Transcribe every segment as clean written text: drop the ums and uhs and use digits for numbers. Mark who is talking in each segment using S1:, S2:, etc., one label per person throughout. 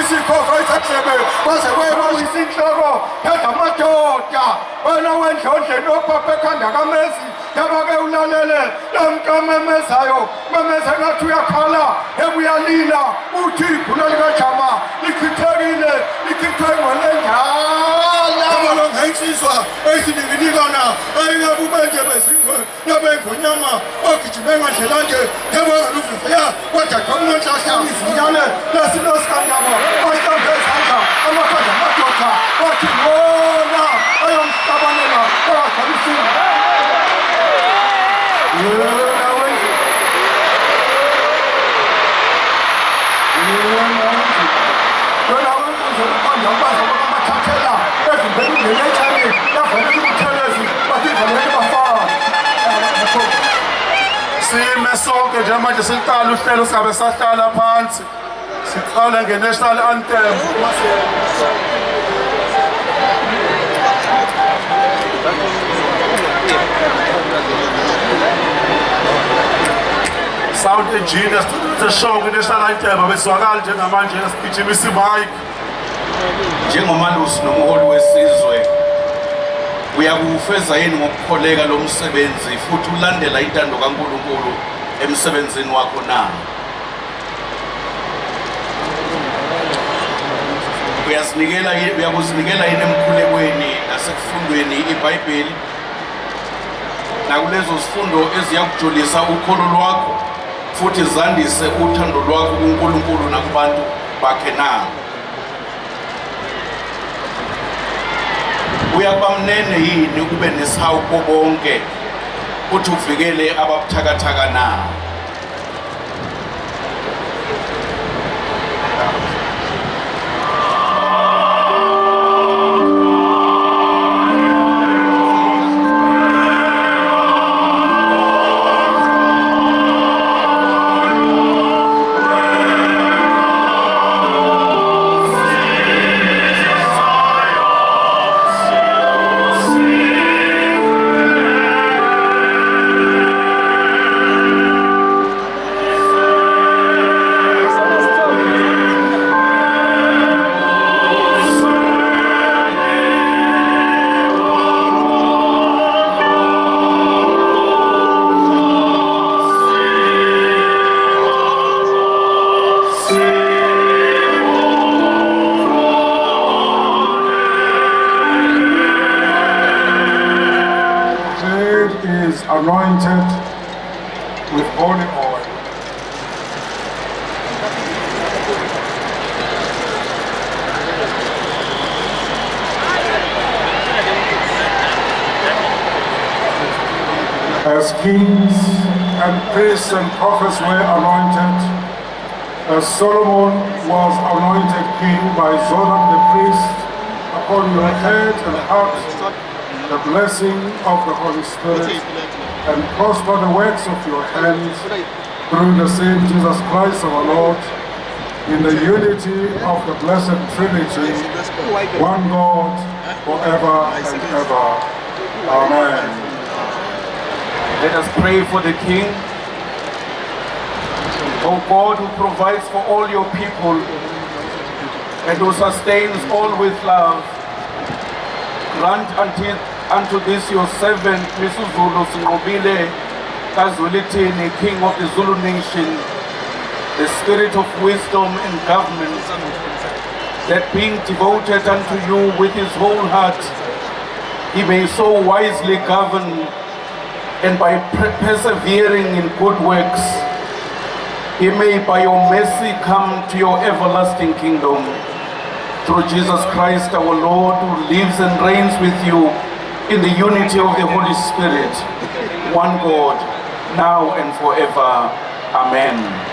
S1: isikhova esithebe waze weba isinhloko phezamadoda wena wendlondleni opapa ekhanda kamezi yabake ulalele lamkamemezayo memeza ngathi uyakhala ebuyalila uthi ibhula likajama lichithekile lichithwe ngolendala abalo ngensizwa esininginikana ayingabubenje bezingwe nabengonyama ogijime ngadlelanje yabongaluvuya kodwa kwakumonhlahla izinyane lesinosikandaba wahlambe ezandla amakhanda amadoda wathi wona ayomhlabanela owagabisini sime sonke njengamanje siqala uhlelo sabe sahlala phansi siqala nge-national anthem. Sound engineers to show kwi-national anthem abeswakali njengamanje sigijimisa imike
S2: njengomalusi nomholi wesizwe. Uyakufeza yini ngokukholeka lo msebenzi futhi ulandela intando kaNkulunkulu emsebenzini wakho na? Uyakuzinikela yini emkhulekweni nasekufundweni iBhayibheli nakulezo zifundo eziyakujulisa ukholo lwakho futhi zandise uthando lwakho kuNkulunkulu nakubantu bakhe na? Uyakuba mnene yini ube nesihawu bonke uthi uvikele ababuthakathaka na?
S1: Anointed with holy oil. As kings and priests and prophets were anointed, as Solomon was anointed king by Zadok the priest, upon your head and heart the blessing of the Holy Spirit, and prosper the works of your hands through the same Jesus Christ our Lord, in the unity of the blessed Trinity, one God, forever and ever. Amen.
S2: Let us pray for the King. O God, who provides for all your people and who sustains all with love, grant unto this your servant, uMisuzulu Zwelithini, King of the Zulu nation, the spirit of wisdom and government, that being devoted unto you with his whole heart, he may so wisely govern, and by persevering in good works, he may by your mercy come to your everlasting kingdom. Through Jesus Christ our Lord, who lives and reigns with you in the unity of the Holy Spirit, one God, now and forever. Amen.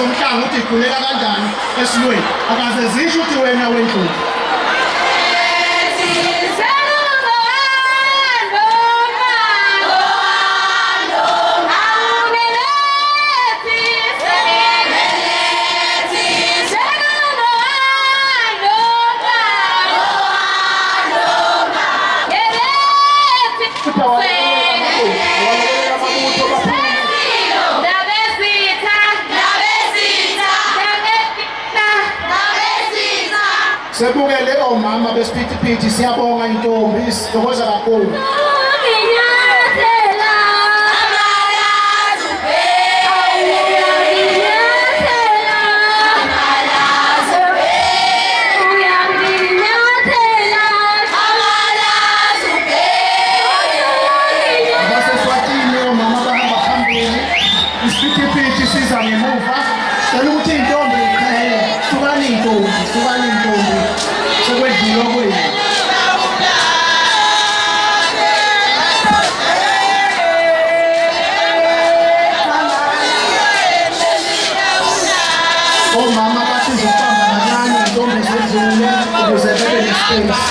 S3: zomhlanga ukuthi ikhuleka kanjani esilweni akaze zisho ukuthi wena wendlovu. Sebukele omama besiphithiphithi siyabonga intombi sithokoza kakhulu. Abaseswatini omama bahamba phambili isiphithiphithi siza ngemuva. Cela ukuthi intombi iqhele sukani intombi sekwedlula kwenu. Omama bathi zokuhamba kancane intombi zedlule ukuze bebe nespace.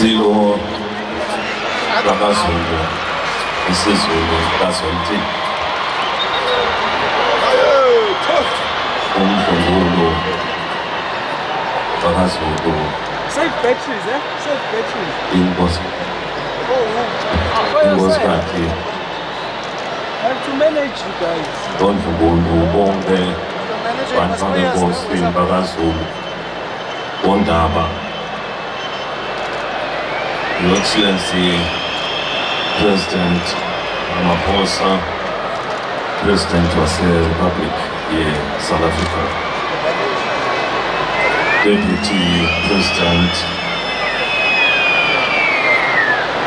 S4: Isilo lakaZulu, isiZulu kaZwelithini. uMisuzulu lakaZulu.
S5: Save batteries, eh? Save batteries.
S4: Inkosi. Inkosikati
S5: I have to manage you guys.
S4: Ndondlungu bonke bantu bangenkosi bakaZulu bondaba, Your Excellency President Ramaphosa, President wase-Republic ye-South Africa, Deputy President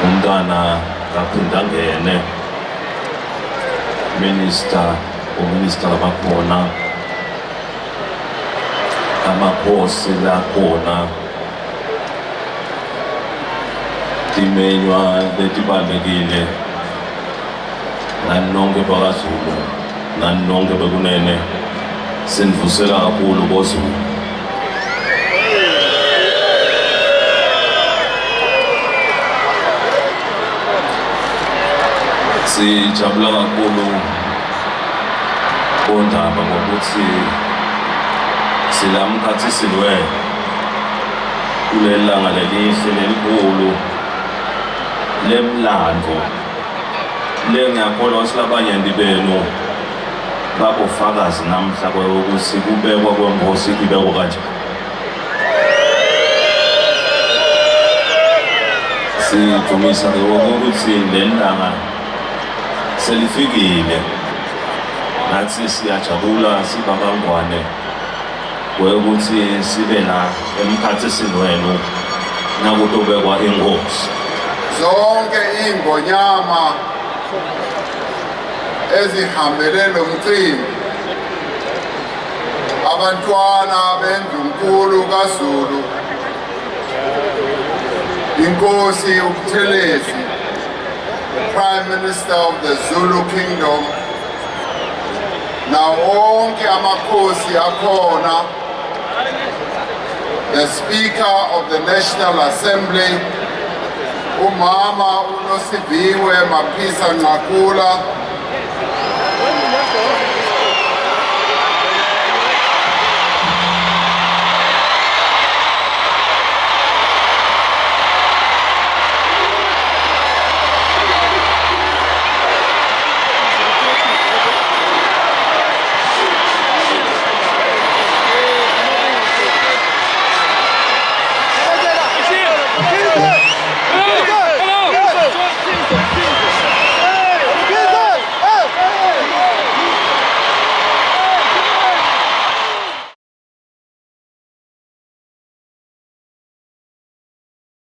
S4: umntana kaphinda ngene, uMinister bakhona, amakhosi lakhona, timenywa letibalulekile, nani nonke bakaZulu, nani nonke bekunene, sinivusela kakhulu koZulu. Sijabula kakhulu bondaba ngokuthi silamkhathisilwe kuleli langa lelihle nelikhulu lemlando le ngiyakholwa silabanyenti benu babofakazi namhla ukuthi kubekwa kwenkosi ibekwa kanjani. Sidumisa ukuthi leli langa selifikile, nathi siyajabula sibabangwane ukuthi sibe la emkhathisini wenu nakutobekwa inkosi.
S6: Zonke ingonyama ezihambele lo mcimbi, abantwana bendlunkulu kaZulu, inkosi uButhelezi, the Prime Minister of the Zulu Kingdom, now onke amakhosi akhona, the Speaker of the National Assembly, umama uNosiviwe Maphisa Nqakula,